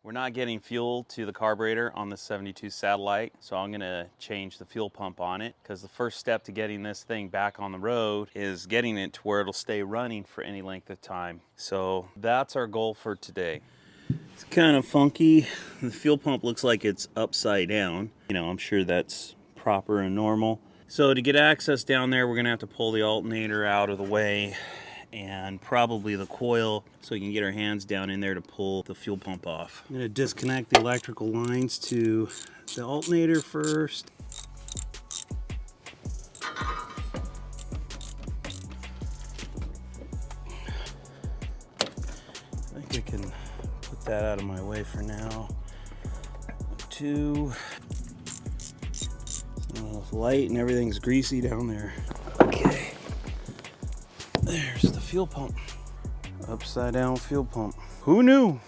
We're not getting fuel to the carburetor on the 72 satellite, so I'm gonna change the fuel pump on it, because the first step to getting this thing back on the road is getting it to where it'll stay running for any length of time. So that's our goal for today. It's kind of funky. The fuel pump looks like it's upside down. You know, I'm sure that's proper and normal. So to get access down there, we're gonna have to pull the alternator out of the way and probably the coil, so we can get our hands down in there to pull the fuel pump off. I'm gonna disconnect the electrical lines to the alternator first. I think I can put that out of my way for now. 2. Light and everything's greasy down there. Okay. There's the fuel pump. Upside down fuel pump. Who knew?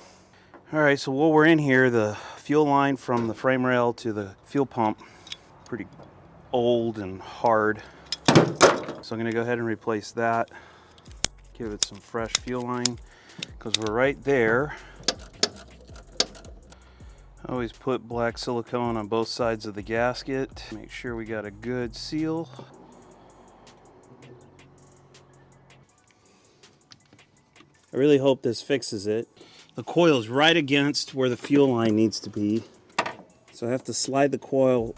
All right, so while we're in here, the fuel line from the frame rail to the fuel pump, pretty old and hard. So I'm gonna go ahead and replace that. Give it some fresh fuel line, because we're right there. Always put black silicone on both sides of the gasket. Make sure we got a good seal. I really hope this fixes it. The coil is right against where the fuel line needs to be. So I have to slide the coil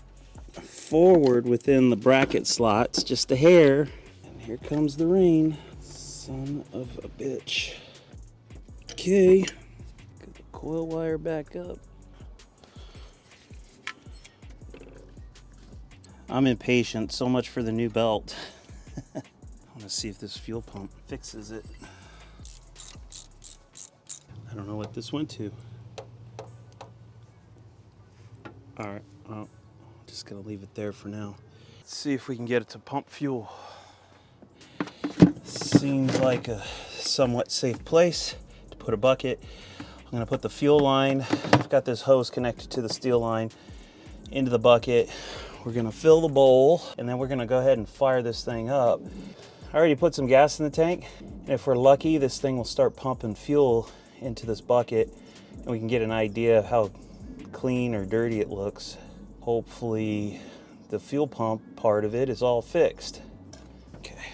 forward within the bracket slots, just a hair. And here comes the rain. Son of a bitch. Okay, get the coil wire back up. I'm impatient, so much for the new belt. I want to see if this fuel pump fixes it. I don't know what this went to. All right, well, just gonna leave it there for now. Let's see if we can get it to pump fuel. Seems like a somewhat safe place to put a bucket. I'm gonna put the fuel line, I've got this hose connected to the steel line, into the bucket. We're gonna fill the bowl, and then we're gonna go ahead and fire this thing up. I already put some gas in the tank, and if we're lucky, this thing will start pumping fuel into this bucket, and we can get an idea of how clean or dirty it looks. Hopefully the fuel pump part of it is all fixed. Okay.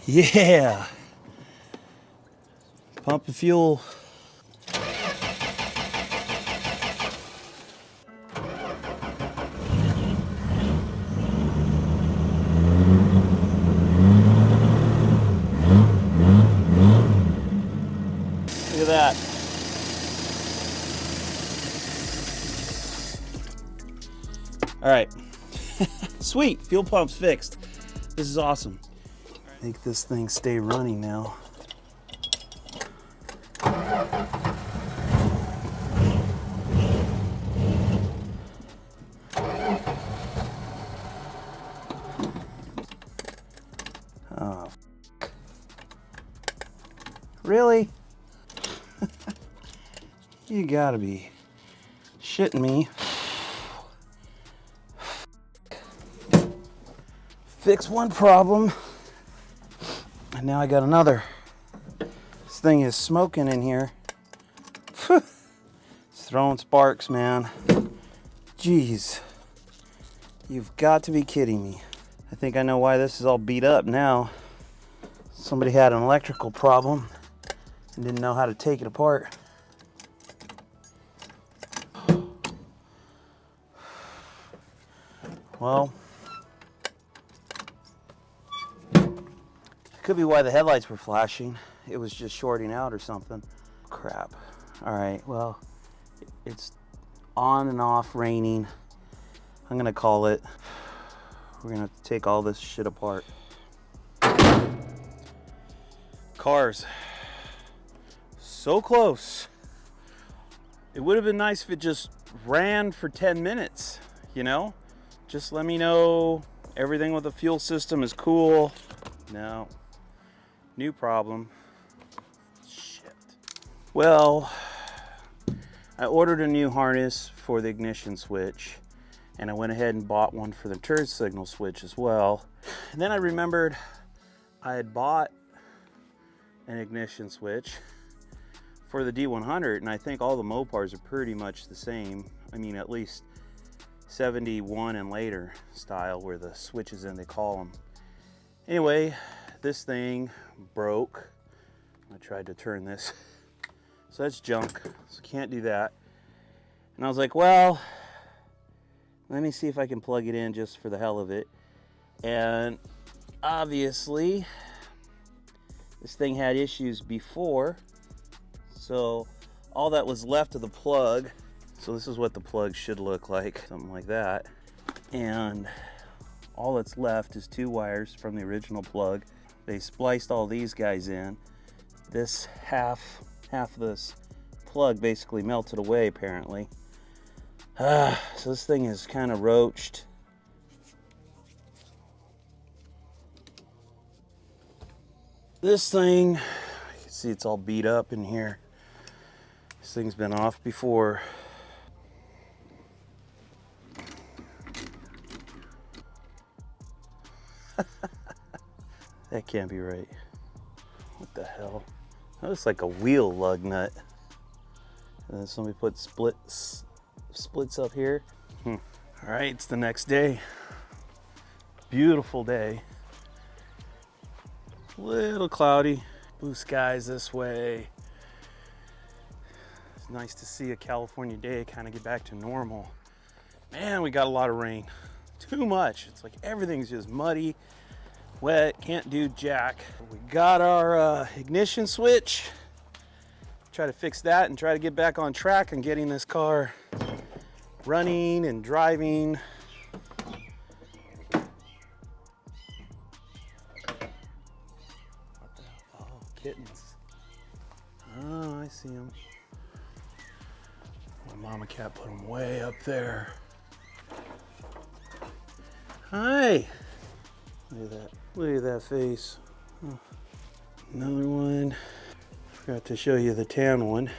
Yeah. Pumping fuel. Look at that. All right. Sweet, fuel pump's fixed. This is awesome. Make this thing stay running now. Oh, really? You gotta be shitting me. Fix one problem, and now I got another. This thing is smoking in here. It's throwing sparks, man. Jeez. You've got to be kidding me. I think I know why this is all beat up now. Somebody had an electrical problem and didn't know how to take it apart. Well, could be why the headlights were flashing. It was just shorting out or something. Crap. All right, well, it's on and off raining. I'm gonna call it. We're gonna take all this shit apart. Cars. So close. It would have been nice if it just ran for 10 minutes, you know? Just let me know everything with the fuel system is cool. No. New problem. Shit. Well, I ordered a new harness for the ignition switch, and I went ahead and bought one for the turn signal switch as well. And then I remembered I had bought an ignition switch for the D100, and I think all the Mopars are pretty much the same. I mean, at least 71 and later style, where the switches in, they call them. Anyway, this thing broke. I tried to turn this, so that's junk, so can't do that. And I was like, well, let me see if I can plug it in just for the hell of it. And obviously, this thing had issues before, so all that was left of the plug, so this is what the plug should look like, something like that. And all that's left is 2 wires from the original plug. They spliced all these guys in. This half of this plug basically melted away, apparently. So this thing is kind of roached. This thing, you can see it's all beat up in here. This thing's been off before. That can't be right. What the hell? That looks like a wheel lug nut. And then somebody put splits up here. All right, it's the next day. Beautiful day. A little cloudy. Blue skies this way. It's nice to see a California day kind of get back to normal. Man, we got a lot of rain. Too much. It's like everything's just muddy, wet, can't do jack. We got our ignition switch. Try to fix that and try to get back on track and getting this car running and driving. What the hell? Oh, kittens. Oh, I see them. My mama cat put them way up there. Hi. Look at that. Look at that face. Oh. Another one. Forgot to show you the tan one.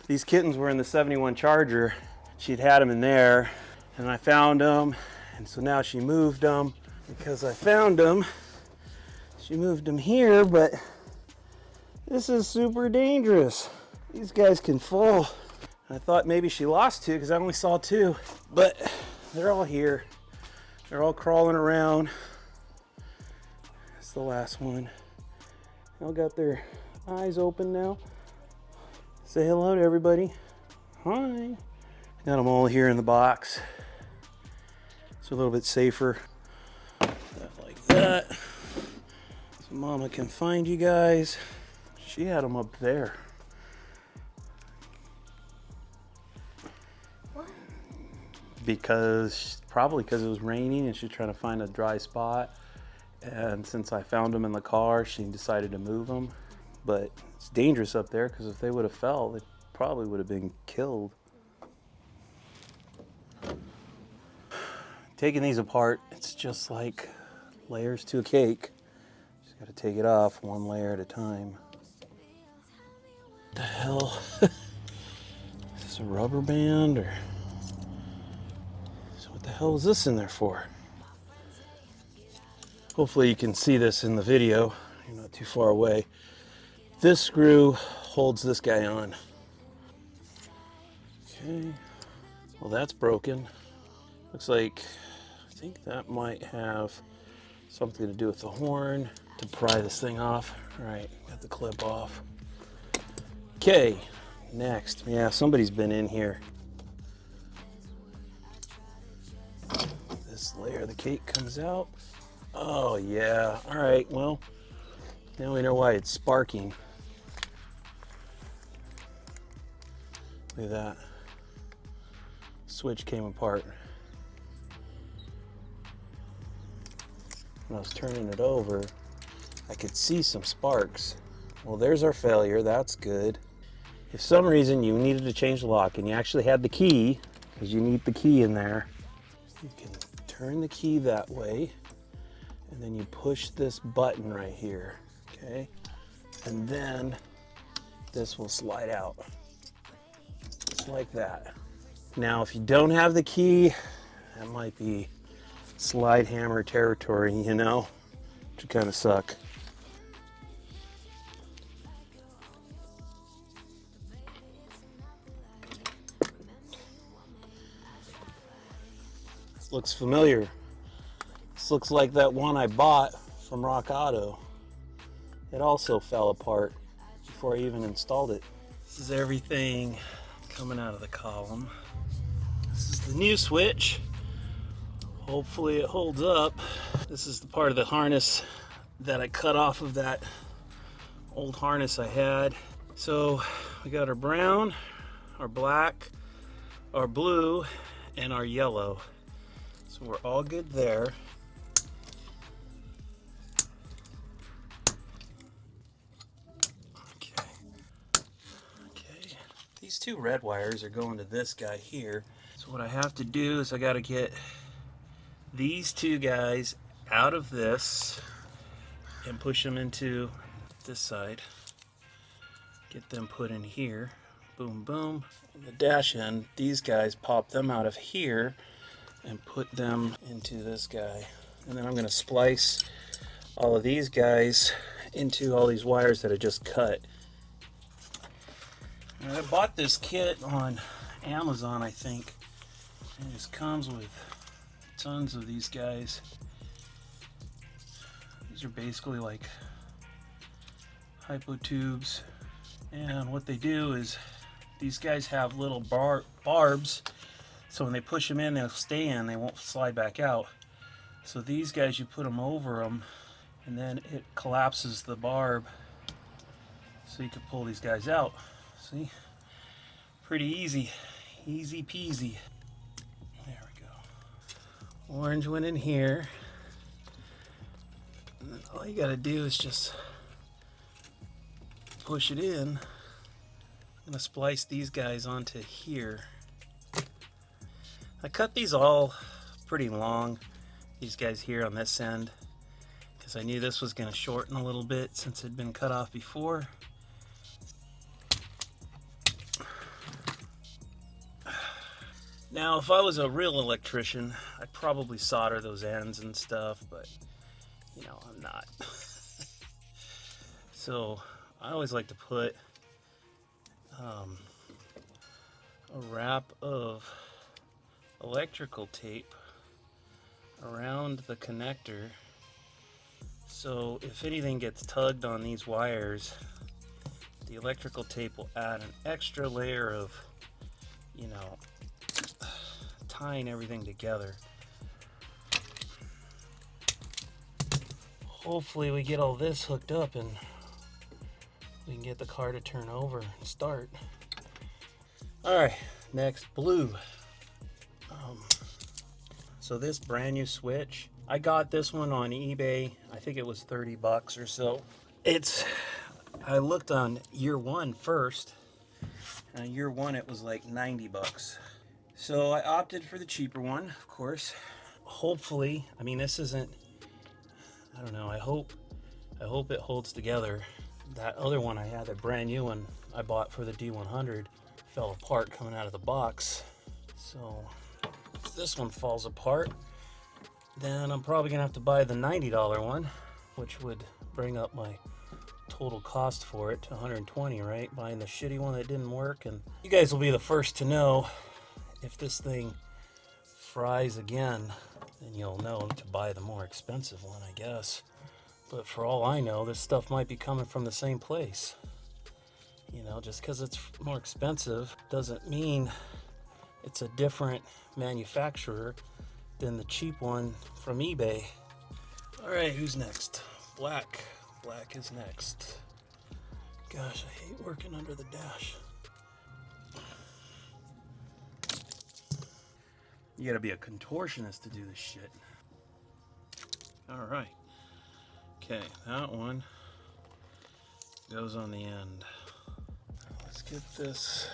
These kittens were in the 71 Charger. She'd had them in there, and I found them, and so now she moved them because I found them. She moved them here, but this is super dangerous. These guys can fall. I thought maybe she lost 2 because I only saw 2, but they're all here. They're all crawling around. It's the last one. They all got their eyes open now. Say hello to everybody. Hi. Got them all here in the box. It's a little bit safer. Stuff like that. So mama can find you guys. She had them up there. What? Probably because it was raining and she's trying to find a dry spot. And since I found them in the car, she decided to move them. But it's dangerous up there because if they would have fell, they probably would have been killed. Taking these apart, it's just like layers to a cake. Just gotta take it off one layer at a time. What the hell? Is this a rubber band or? So what the hell is this in there for? Hopefully you can see this in the video. You're not too far away. This screw holds this guy on. Okay, well that's broken. Looks like, I think that might have something to do with the horn to pry this thing off. All right, got the clip off. Okay, next. Yeah, somebody's been in here. This layer of the cake comes out. Oh yeah, all right, well, now we know why it's sparking. Look at that. Switch came apart. When I was turning it over, I could see some sparks. Well, there's our failure, that's good. If for some reason you needed to change the lock and you actually had the key, because you need the key in there, you can turn the key that way, and then you push this button right here, okay? And then this will slide out, just like that. Now, if you don't have the key, that might be slide hammer territory, you know? which would kind of suck. This looks familiar. This looks like that one I bought from Rock Auto. It also fell apart before I even installed it. This is everything coming out of the column. This is the new switch. Hopefully it holds up. This is the part of the harness that I cut off of that old harness I had. So we got our brown, our black, our blue, and our yellow. So we're all good there. Okay. These two red wires are going to this guy here. So what I have to do is I got to get these two guys out of this and push them into this side. Get them put in here. Boom, boom. On the dash end, these guys, pop them out of here and put them into this guy. And then I'm going to splice all of these guys into all these wires that I just cut. And I bought this kit on Amazon, I think. And it just comes with tons of these guys. These are basically like hypo tubes. And what they do is these guys have little barbs. So when they push them in, they'll stay in. They won't slide back out. So these guys, you put them over them, and then it collapses the barb. So you can pull these guys out. See? Pretty easy. Easy peasy. There we go. Orange went in here. And then all you gotta do is just push it in. I'm gonna splice these guys onto here. I cut these all pretty long, these guys here on this end, because I knew this was gonna shorten a little bit since it had been cut off before. Now, if I was a real electrician, I'd probably solder those ends and stuff, but you know, I'm not. So I always like to put a wrap of electrical tape around the connector, so if anything gets tugged on these wires, the electrical tape will add an extra layer of, you know, tying everything together. Hopefully we get all this hooked up and we can get the car to turn over and start. Alright, next, blue. So this brand new switch, I got this one on eBay. I think it was 30 bucks or so. I looked on year one first, and on year one it was like 90 bucks. So I opted for the cheaper one, of course. Hopefully, I mean, this isn't, I don't know, I hope it holds together. That other one I had, a brand new one I bought for the D100, fell apart coming out of the box. So if this one falls apart, then I'm probably gonna have to buy the $90 one, which would bring up my total cost for it to 120, right? Buying the shitty one that didn't work. And you guys will be the first to know if this thing fries again, then you'll know to buy the more expensive one, I guess. But for all I know, this stuff might be coming from the same place. You know, just because it's more expensive doesn't mean it's a different manufacturer than the cheap one from eBay. All right, who's next? Black. Black is next. Gosh, I hate working under the dash. You gotta be a contortionist to do this shit. All right. Okay, that one goes on the end. Let's get this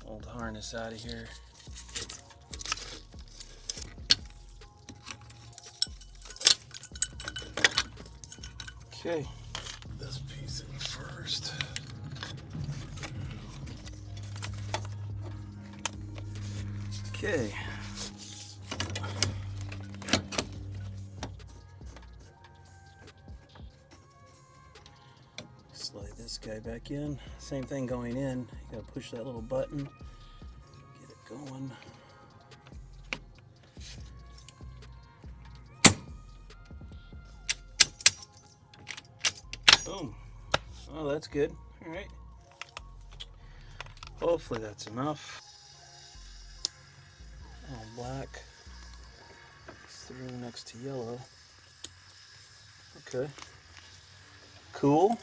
old harness out of here. Okay, this piece in first. Okay. Slide this guy back in. Same thing going in. You gotta push that little button, get it going. Boom. Oh, that's good. All right. Hopefully that's enough. Oh, black. It's through next to yellow. Okay. Cool.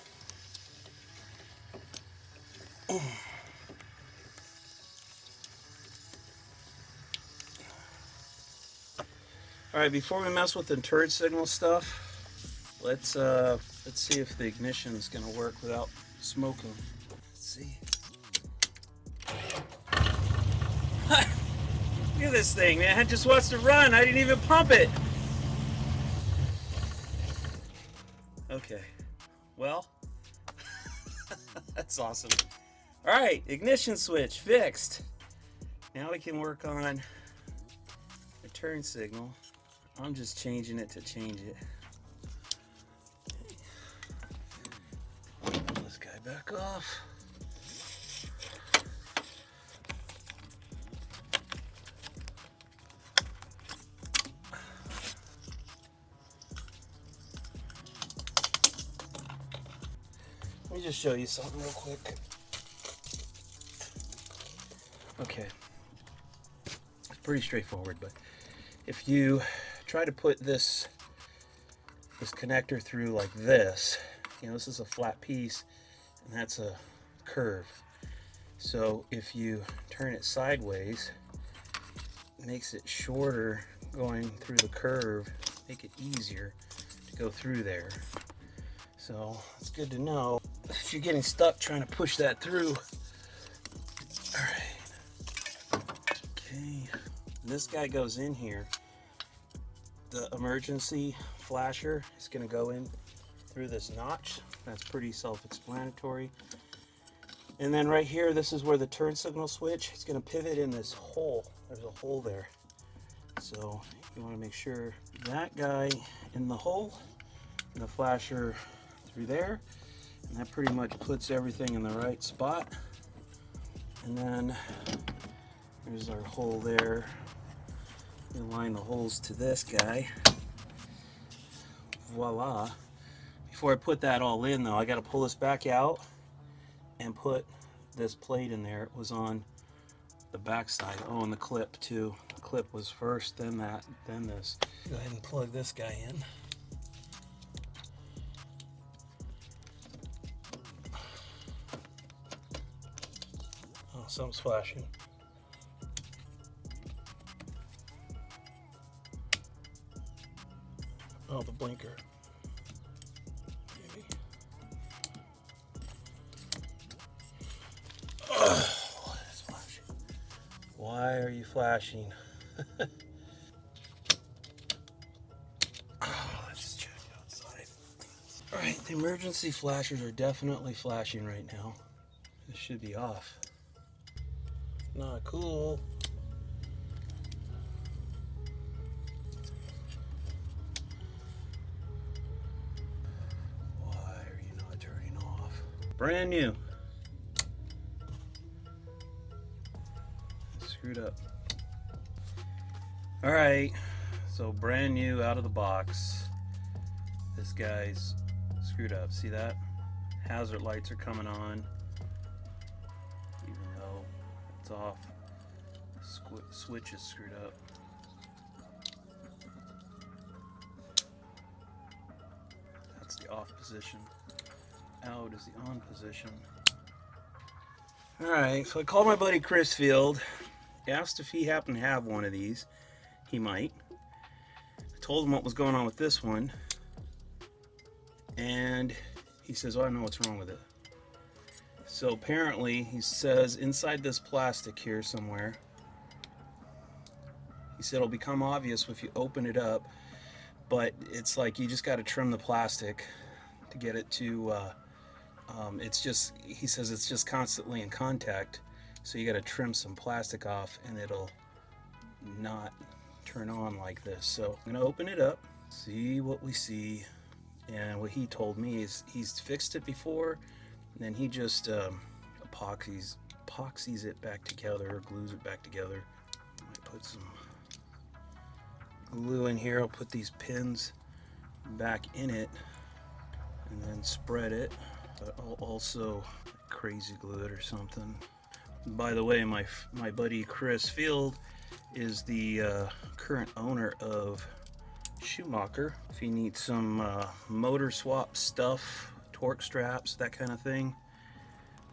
All right, before we mess with the turn signal stuff, let's see if the ignition is gonna work without smoking. Let's see. Look at this thing, man. It just wants to run. I didn't even pump it. Okay. Well, that's awesome. All right, ignition switch fixed. Now we can work on the turn signal. I'm just changing it to change it. Pull this guy back off. Let me just show you something real quick. Okay. It's pretty straightforward, but if you try to put this connector through like this, you know, this is a flat piece and that's a curve. So if you turn it sideways, it makes it shorter going through the curve, make it easier to go through there. So it's good to know if you're getting stuck trying to push that through. All right. Okay. This guy goes in here. The emergency flasher is going to go in through this notch. That's pretty self-explanatory. And then right here, this is where the turn signal switch, it's going to pivot in this hole. There's a hole there. So you want to make sure that guy in the hole and the flasher through there. And that pretty much puts everything in the right spot. And then there's our hole there. We align the holes to this guy. Voila. Before I put that all in though, I got to pull this back out and put this plate in there. It was on the back side. Oh, and the clip too. The clip was first, then that, then this. Go ahead and plug this guy in. Oh, something's flashing. Oh, the blinker. Maybe. Oh, it's flashing. Why are you flashing? Oh, let's just check outside. All right, the emergency flashers are definitely flashing right now. This should be off. Not cool. Brand new. Screwed up. All right, so brand new out of the box. This guy's screwed up. See that? Hazard lights are coming on, even though it's off. Switch is screwed up. That's the off position. Out is the on position. Alright, so I called my buddy Chris Field, asked if he happened to have one of these. He might. I told him what was going on with this one, and he says, oh, I know what's wrong with it. So apparently, he says inside this plastic here somewhere, he said it'll become obvious if you open it up, but it's like you just got to trim the plastic to get it to it's just, he says it's just constantly in contact, so you got to trim some plastic off and it'll not turn on like this. So I'm gonna open it up, see what we see. And what he told me is he's fixed it before, and then he just epoxies it back together, or glues it back together. I might put some glue in here. I'll put these pins back in it and then spread it. But I'll also crazy glue it or something. By the way, my buddy Chris Field is the current owner of Schumacher. If you need some motor swap stuff, torque straps, that kind of thing,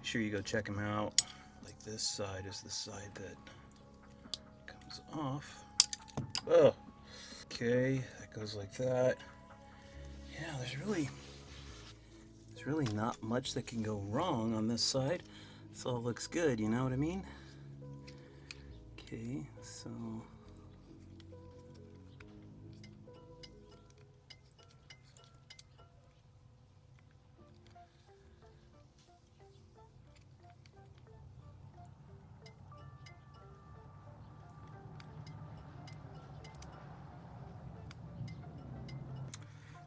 be sure you go check him out. Like this side is the side that comes off. Oh, okay, that goes like that. Yeah, there's really not much that can go wrong on this side. This all looks good, you know what I mean? Okay, so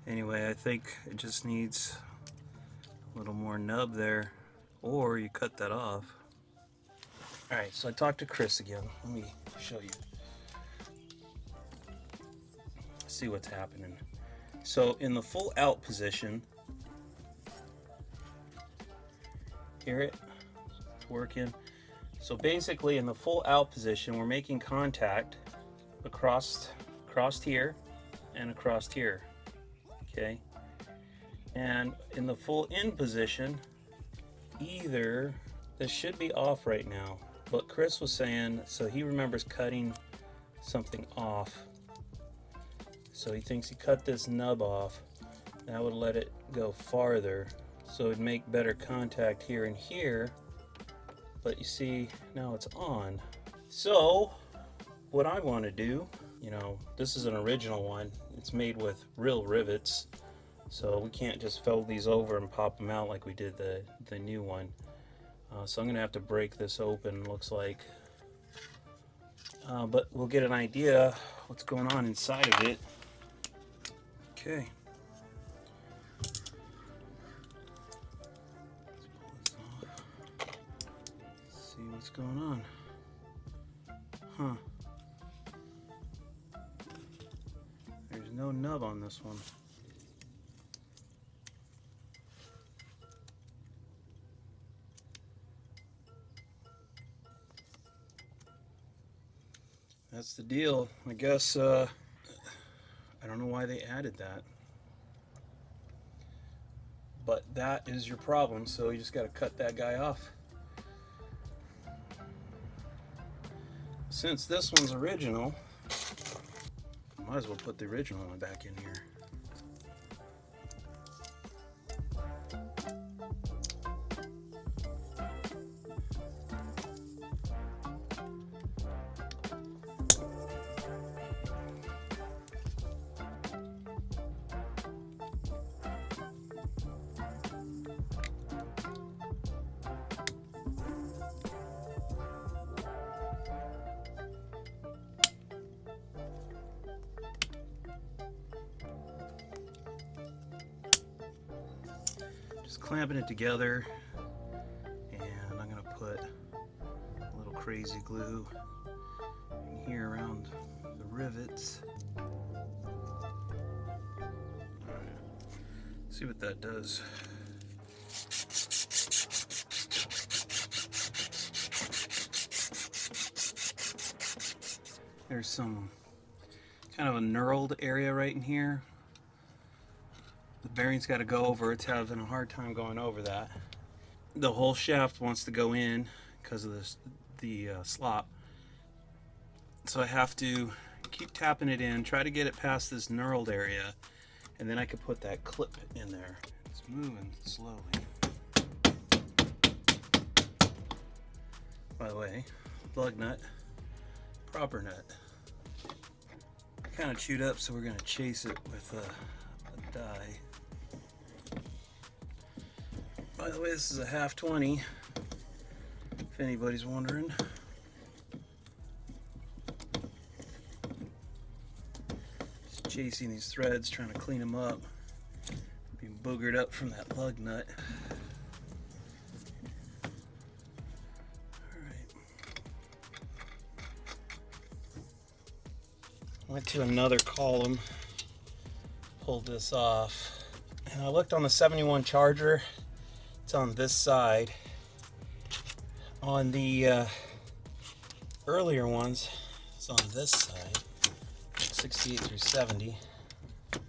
anyway, I think it just needs a little more nub there, or you cut that off. All right, so I talked to Chris again. Let me show you. See what's happening. So in the full out position, hear it? It's working. So basically in the full out position, we're making contact across here and across here, okay? And in the full in position, either, this should be off right now, but Chris was saying, so he remembers cutting something off. So he thinks he cut this nub off. That would let it go farther. So it'd make better contact here and here. But you see, now it's on. So what I want to do, you know, this is an original one. It's made with real rivets. So we can't just fold these over and pop them out like we did the new one. So I'm gonna have to break this open, looks like. But we'll get an idea what's going on inside of it. Okay. Let's see what's going on. Huh. There's no nub on this one. That's the deal. I guess, I don't know why they added that. But that is your problem, so you just got to cut that guy off. Since this one's original, might as well put the original one back in here. Just clamping it together, and I'm gonna put a little crazy glue in here around the rivets. See what that does. There's some kind of a knurled area right in here. The bearing's got to go over. It's having a hard time going over that. The whole shaft wants to go in because of the slop. So I have to keep tapping it in, try to get it past this knurled area, and then I could put that clip in there. It's moving slowly. By the way, lug nut, proper nut. Kind of chewed up, so we're going to chase it with a die. By the way, this is a half 20, if anybody's wondering. Just chasing these threads, trying to clean them up. Being boogered up from that lug nut. Alright. Went to another column, pulled this off, and I looked on the 71 Charger. It's on this side. On the earlier ones, it's on this side, 68 through 70. So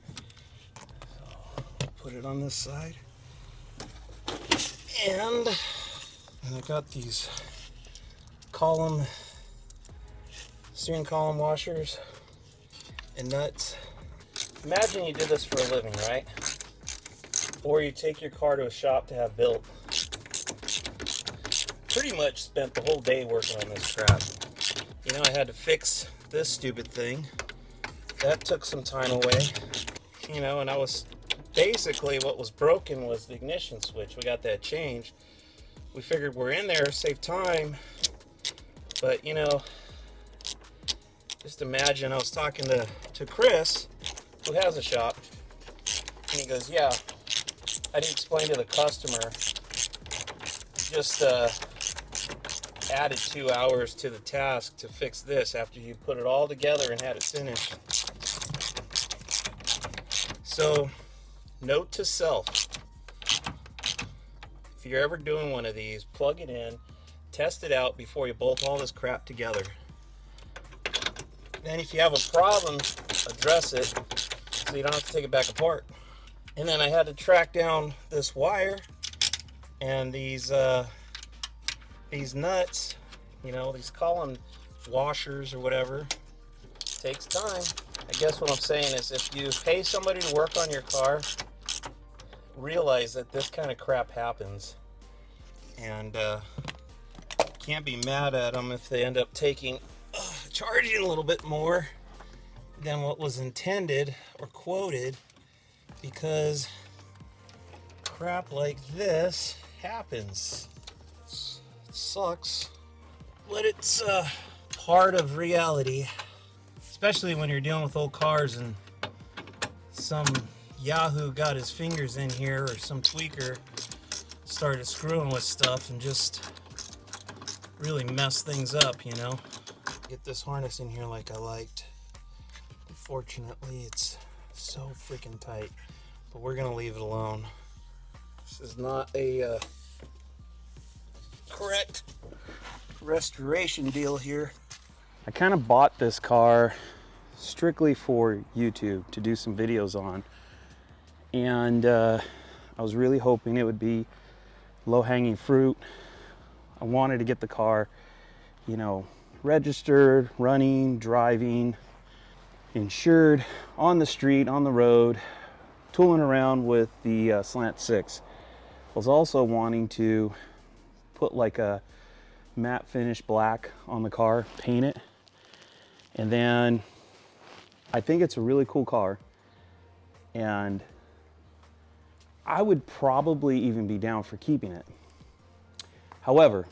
I'll put it on this side. And I got these steering column washers and nuts. Imagine you did this for a living, right? Or you take your car to a shop to have built. Pretty much spent the whole day working on this crap. You know, I had to fix this stupid thing. That took some time away. You know, and basically what was broken was the ignition switch. We got that changed. We figured we're in there, save time. But, you know, just imagine, I was talking to Chris, who has a shop, and he goes, yeah, I didn't explain to the customer, just added 2 hours to the task to fix this after you put it all together and had it finished. So, note to self, if you're ever doing one of these, plug it in, test it out before you bolt all this crap together. Then if you have a problem, address it so you don't have to take it back apart. And then I had to track down this wire and these nuts, you know, these column washers or whatever. It takes time. I guess what I'm saying is if you pay somebody to work on your car, realize that this kind of crap happens. And can't be mad at them if they end up charging a little bit more than what was intended or quoted, because crap like this happens. It sucks, but it's part of reality, especially when you're dealing with old cars and some yahoo got his fingers in here or some tweaker started screwing with stuff and just really mess things up, you know. Get this harness in here like I liked. Unfortunately, it's so freaking tight, but we're gonna leave it alone. This is not a correct restoration deal here. I kind of bought this car strictly for YouTube to do some videos on, and I was really hoping it would be low-hanging fruit. I wanted to get the car, you know, registered, running, driving, insured, on the street, on the road, tooling around with the Slant 6. I was also wanting to put like a matte finish black on the car, paint it, and then I think it's a really cool car, and I would probably even be down for keeping it. However,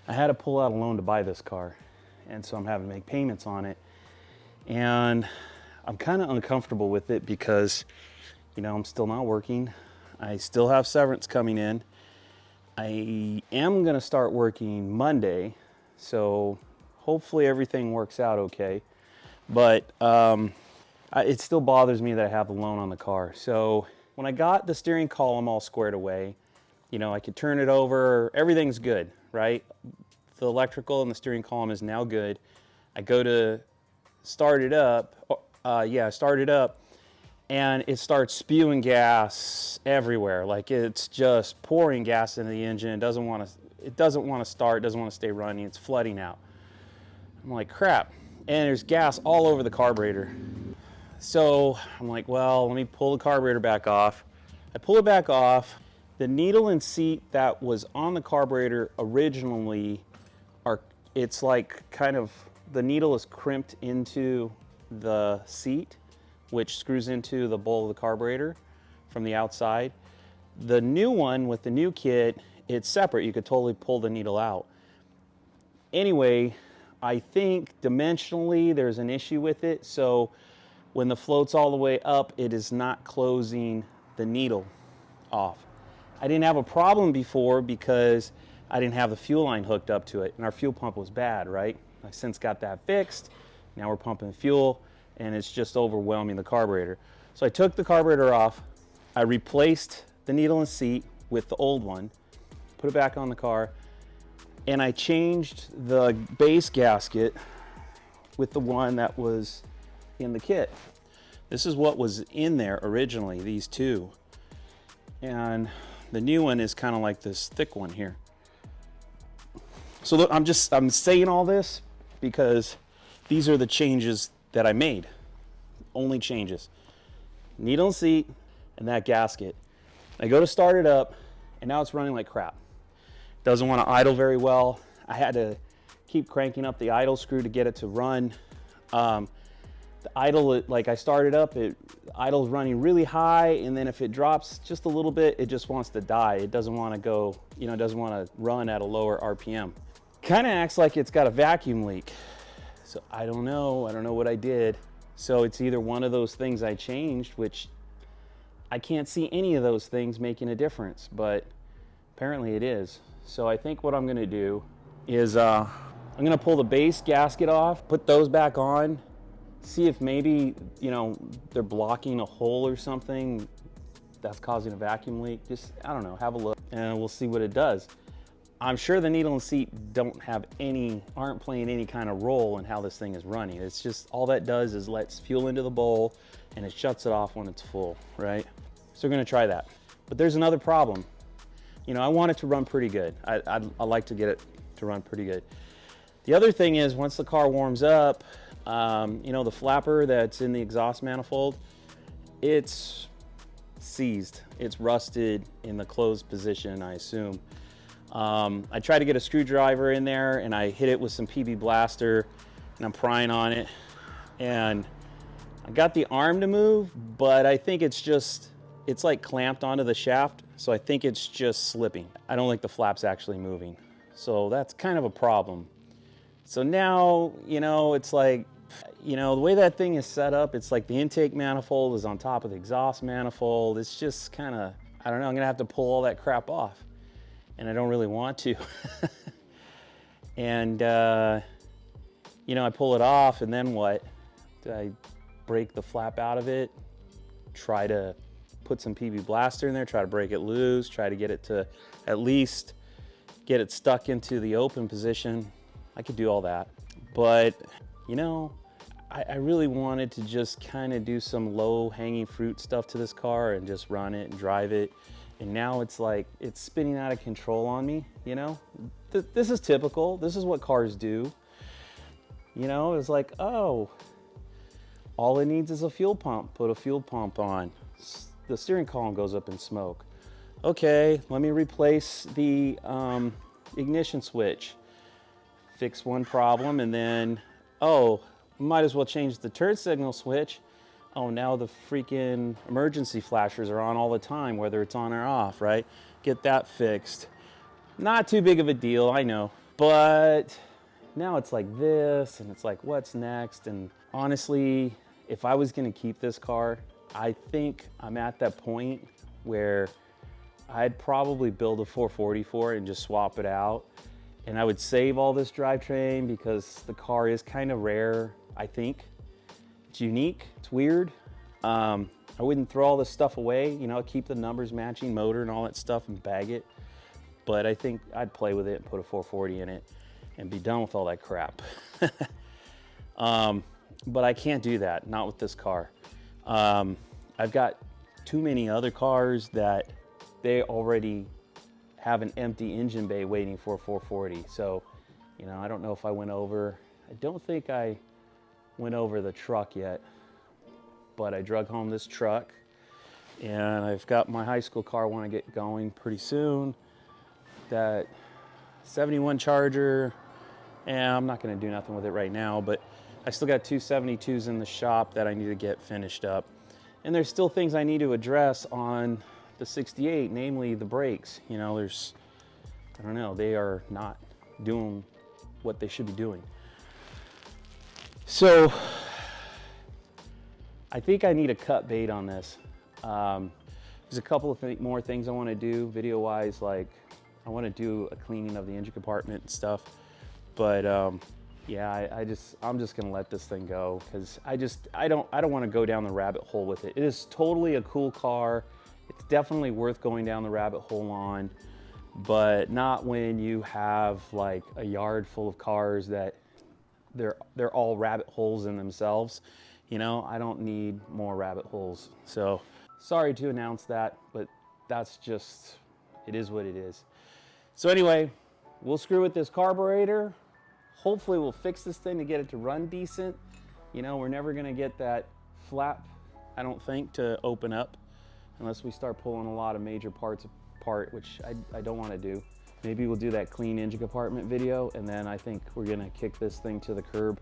I had to pull out a loan to buy this car, and so I'm having to make payments on it, and I'm kind of uncomfortable with it because, you know, I'm still not working. I still have severance coming in. I am going to start working Monday, so hopefully everything works out okay. But it still bothers me that I have a loan on the car. So when I got the steering column all squared away, you know, I could turn it over, everything's good, right? The electrical and the steering column is now good. I go to start it up, start it up, and it starts spewing gas everywhere. Like it's just pouring gas into the engine. It doesn't want to start, doesn't want to stay running. It's flooding out. I'm like, crap. And there's gas all over the carburetor. So I'm like, well, let me pull the carburetor back off. I pull it back off. The needle and seat that was on the carburetor originally it's like kind of, the needle is crimped into the seat, which screws into the bowl of the carburetor from the outside. The new one with the new kit, it's separate. You could totally pull the needle out. Anyway, I think dimensionally there's an issue with it. So when the float's all the way up, it is not closing the needle off. I didn't have a problem before because I didn't have the fuel line hooked up to it, and our fuel pump was bad, right? I since got that fixed. Now we're pumping fuel, and it's just overwhelming the carburetor. So I took the carburetor off, I replaced the needle and seat with the old one, put it back on the car, and I changed the base gasket with the one that was in the kit. This is what was in there originally, these two. And the new one is kind of like this thick one here. So look, I'm saying all this because these are the changes that I made. Only changes. Needle and seat and that gasket. I go to start it up and now it's running like crap. Doesn't want to idle very well. I had to keep cranking up the idle screw to get it to run. The idle, like I started up, idle's running really high, and then if it drops just a little bit, it just wants to die. It doesn't want to go, you know, it doesn't want to run at a lower RPM. Kind of acts like it's got a vacuum leak. So I don't know what I did. So it's either one of those things I changed, which I can't see any of those things making a difference, but apparently it is. So I think what I'm gonna do is I'm gonna pull the base gasket off, put those back on, see if maybe, you know, they're blocking a hole or something that's causing a vacuum leak. Just, I don't know, have a look and we'll see what it does. I'm sure the needle and seat aren't playing any kind of role in how this thing is running. It's just, all that does is lets fuel into the bowl and it shuts it off when it's full, right? So we're gonna try that. But there's another problem. You know, I want it to run pretty good. I like to get it to run pretty good. The other thing is, once the car warms up, you know, the flapper that's in the exhaust manifold, it's seized. It's rusted in the closed position, I assume. I tried to get a screwdriver in there and I hit it with some PB Blaster and I'm prying on it. And I got the arm to move, but I think it's like clamped onto the shaft. So I think it's just slipping. I don't think the flap's actually moving. So that's kind of a problem. So now, you know, it's like, you know, the way that thing is set up, it's like the intake manifold is on top of the exhaust manifold. It's just kind of, I don't know, I'm gonna have to pull all that crap off. And I don't really want to. And, you know, I pull it off and then what? Do I break the flap out of it? Try to put some PB Blaster in there, try to break it loose, try to get it to at least get it stuck into the open position. I could do all that. But, you know, I really wanted to just kind of do some low hanging fruit stuff to this car and just run it and drive it. And now it's like, it's spinning out of control on me, you know? This is typical. This is what cars do. You know, it's like, oh, all it needs is a fuel pump. Put a fuel pump on. The steering column goes up in smoke. Okay, let me replace the ignition switch. Fix one problem and then, oh, might as well change the turn signal switch. Oh, now the freaking emergency flashers are on all the time, whether it's on or off, right? Get that fixed. Not too big of a deal, I know. But now it's like this, and it's like, what's next? And honestly, if I was gonna keep this car, I think I'm at that point where I'd probably build a 440 for it and just swap it out. And I would save all this drivetrain because the car is kind of rare, I think. It's unique, it's weird. I wouldn't throw all this stuff away, you know, keep the numbers matching, motor and all that stuff and bag it. But I think I'd play with it and put a 440 in it and be done with all that crap. But I can't do that, not with this car. I've got too many other cars that they already have an empty engine bay waiting for a 440. So, you know, I don't know if I went over. I don't think I went over the truck yet, but I drug home this truck and I've got my high school car I want to get going pretty soon. That 71 Charger, and I'm not going to do nothing with it right now, but I still got two 72s in the shop that I need to get finished up. And there's still things I need to address on the 68, namely the brakes. You know, I don't know, they are not doing what they should be doing. So I think I need a cut bait on this. There's a couple of more things I want to do video-wise, like I want to do a cleaning of the engine compartment and stuff. But yeah, I'm just gonna let this thing go because I don't want to go down the rabbit hole with it. It is totally a cool car. It's definitely worth going down the rabbit hole on, but not when you have like a yard full of cars that they're all rabbit holes in themselves. You know, I don't need more rabbit holes. So sorry to announce that, but that's just, it is what it is. So anyway, we'll screw with this carburetor. Hopefully we'll fix this thing to get it to run decent. You know, we're never gonna get that flap, I don't think, to open up unless we start pulling a lot of major parts apart, which I don't wanna do. Maybe we'll do that clean engine compartment video, and then I think we're gonna kick this thing to the curb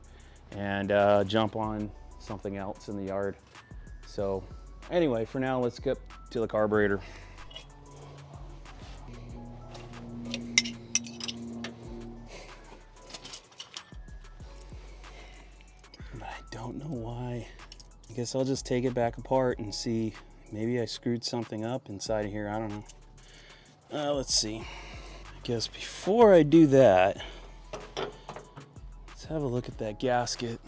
and jump on something else in the yard. So anyway, for now, let's get to the carburetor. But I don't know why. I guess I'll just take it back apart and see. Maybe I screwed something up inside of here, I don't know. Let's see. I guess before I do that, let's have a look at that gasket.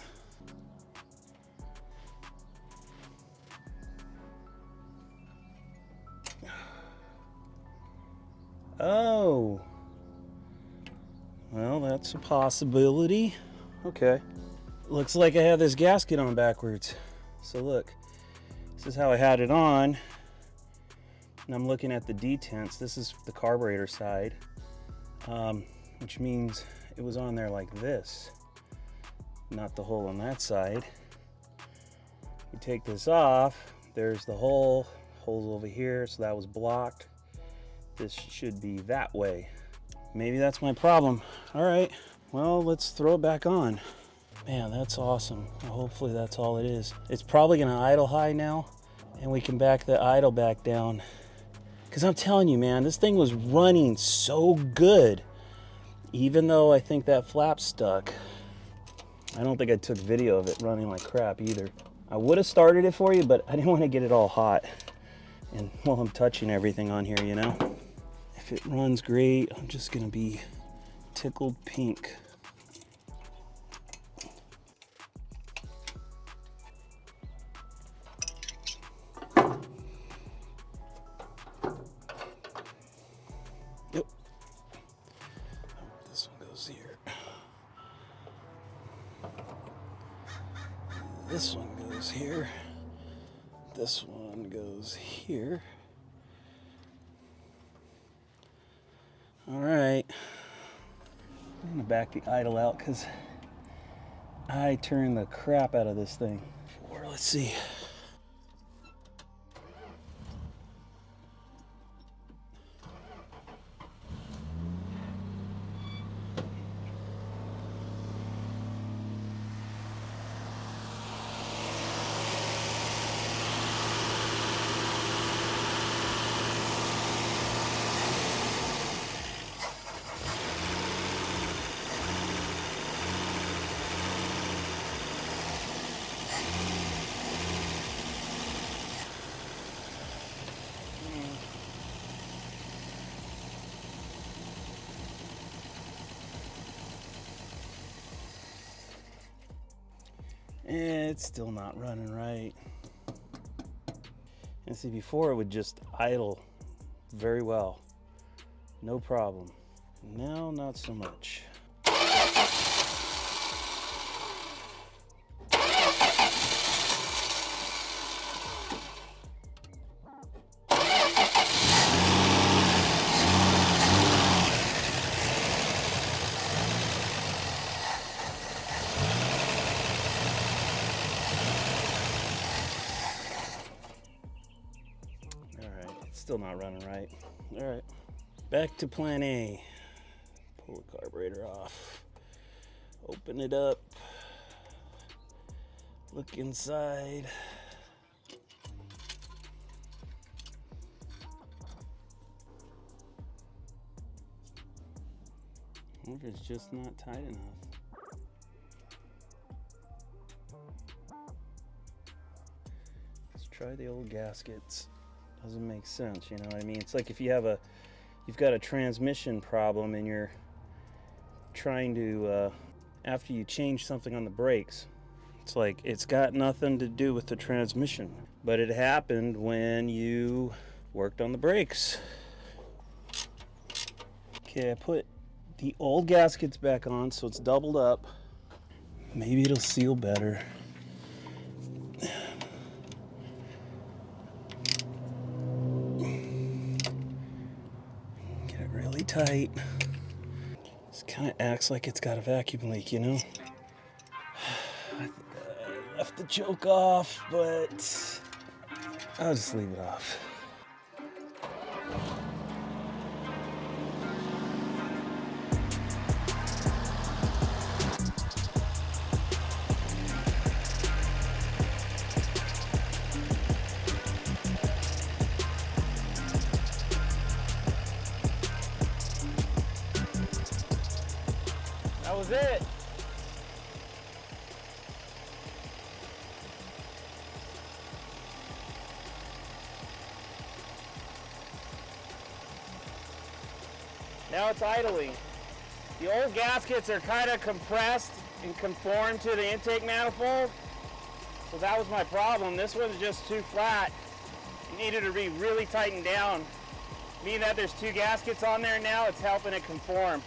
Oh, well, that's a possibility. Okay. Looks like I have this gasket on backwards. So look, this is how I had it on. And I'm looking at the detents. This is the carburetor side, which means it was on there like this, not the hole on that side. You take this off, there's the hole, holes over here, so that was blocked. This should be that way. Maybe that's my problem. All right, well, let's throw it back on. Man, that's awesome. Well, hopefully that's all it is. It's probably gonna idle high now, and we can back the idle back down. Because I'm telling you, man, this thing was running so good, even though I think that flap stuck. I don't think I took video of it running like crap either. I would have started it for you, but I didn't want to get it all hot. And while I'm touching everything on here, you know? If it runs great, I'm just gonna be tickled pink. Yep. This one goes here. This one goes here. This one goes here. All right. I'm gonna back the idle out because I turned the crap out of this thing. Or let's see. It's still not running right. And see, before it would just idle very well, no problem. Now, not so much. Still not running right. All right, back to plan A. Pull the carburetor off. Open it up. Look inside. I wonder if it's just not tight enough. Let's try the old gaskets. Doesn't make sense, you know what I mean? It's like if you've got a transmission problem and you're trying to, after you change something on the brakes, it's like it's got nothing to do with the transmission, but it happened when you worked on the brakes. Okay, I put the old gaskets back on so it's doubled up. Maybe it'll seal better. Get it really tight. This kind of acts like it's got a vacuum leak, you know? I left the choke off, but I'll just leave it off. That was it. Now it's idling. The old gaskets are kind of compressed and conformed to the intake manifold. So that was my problem. This one's just too flat. It needed to be really tightened down. Being that there's two gaskets on there now, it's helping it conform.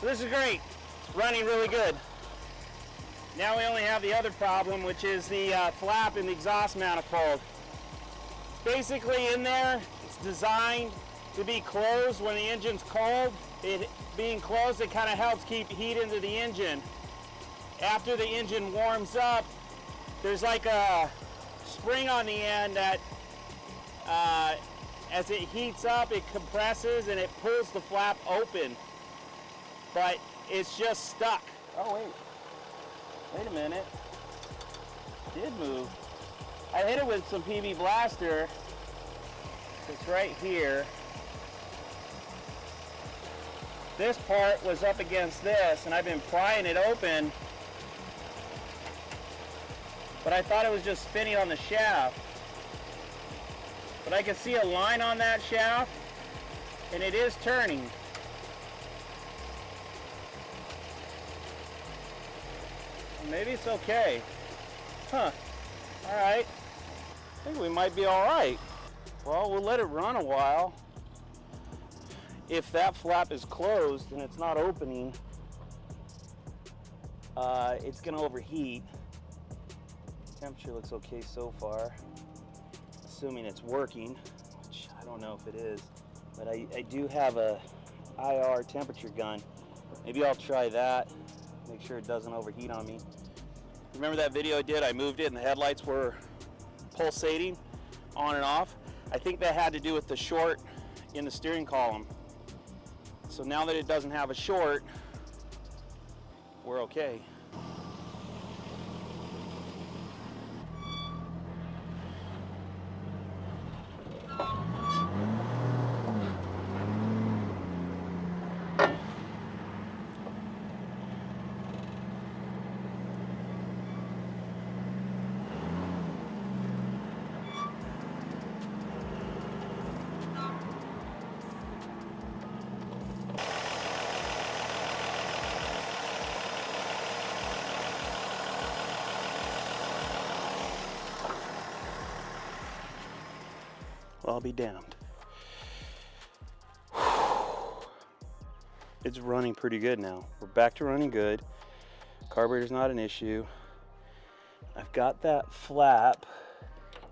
So this is great. It's running really good. Now we only have the other problem, which is the flap in the exhaust manifold. Basically in there, it's designed to be closed when the engine's cold. It being closed, it kind of helps keep heat into the engine. After the engine warms up, there's like a spring on the end that as it heats up, it compresses and it pulls the flap open. But it's just stuck. Oh wait a minute. It did move. I hit it with some PB Blaster. It's right here. This part was up against this, and I've been prying it open, but I thought it was just spinning on the shaft. But I can see a line on that shaft, and it is turning. Maybe it's okay. Huh. All right. I think we might be all right. Well, we'll let it run a while. If that flap is closed and it's not opening, it's gonna overheat. Temperature looks okay so far, assuming it's working, which I don't know if it is, but I do have a IR temperature gun. Maybe I'll try that, make sure it doesn't overheat on me. Remember that video I did? I moved it and the headlights were pulsating on and off. I think that had to do with the short in the steering column. So now that it doesn't have a short, we're okay. Well, I'll be damned. It's running pretty good now. We're back to running good. Carburetor's not an issue. I've got that flap.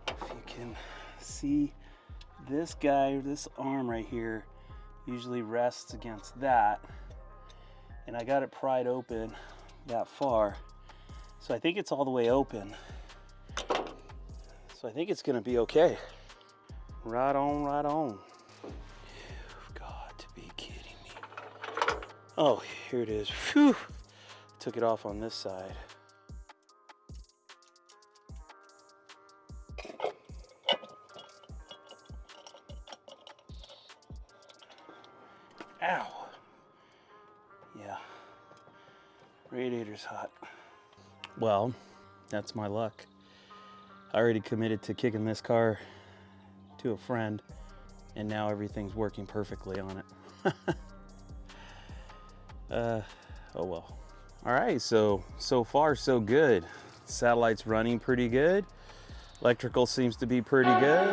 If you can see, this guy, this arm right here, usually rests against that. And I got it pried open that far. So I think it's all the way open. So I think it's gonna be okay. Right on, right on. You've got to be kidding me. Oh, here it is. Phew. Took it off on this side. Ow. Yeah. Radiator's hot. Well, that's my luck. I already committed to kicking this car to a friend, and now everything's working perfectly on it. Oh well. All right, so far so good. Satellite's running pretty good. Electrical seems to be pretty good.